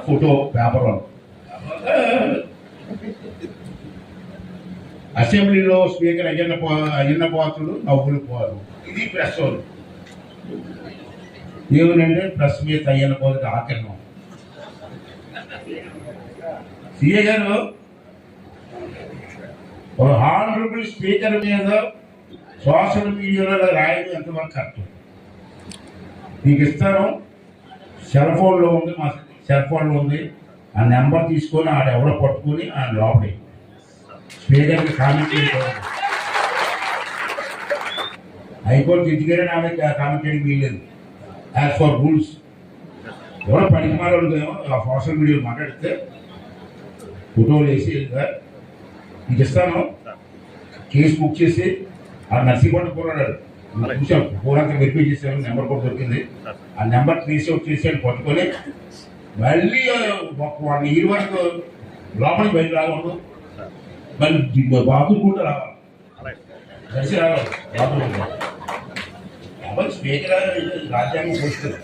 Photo paper అసెంబ్లీలో speaker Ayyanna Patrudu నవ్వులు పోరు. ఇది ప్రెస్ వాళ్ళు ఏమనంటే ప్రెస్ మీద అయ్యన్న పోతుంది ఆకరణం. సీఏ గారు ఒక హానరబుల్ స్పీకర్ మీద సోషల్ మీడియాలో రాయడం ఎంతవరకు కరెక్ట్? మీకు ఇస్తాను, సెల్ ఫోన్లో ఉంది, మా సెల్ ఫోన్లో ఉంది. ఆ నెంబర్ తీసుకొని ఆడెవరో పట్టుకొని ఆయన లోపలి స్పీకర్కి కామెంట్ చేయడం. హైకోర్టు జడ్జిగానే నా మీద కామెంట్ చేయడం వీల్లేదు యాజ్ ఫర్ రూల్స్. ఎవరో పనికి మారేమో ఆ సోషల్ మీడియాలో మాట్లాడితే ఫోటోలు వేసి మీకు ఇస్తాను, కేసు బుక్ చేసి ఆ నర్సీపట్నం పోరాడాడు చూసాం, పూరంతా వెరిఫై చేశాను, నెంబర్ కూడా దొరికింది. ఆ నెంబర్ ట్రేస్ అవుట్ చేసి పట్టుకొని మళ్ళీ ఒక ఇయర్ వరకు లోపలికి బయట రాకూడదు, మళ్ళీ బాత్రూమ్ కూడా రావాలి, కలిసి రావాలి బాత్రూమ్. స్పీకర్ రాజ్యాంగం పోస్తుంది.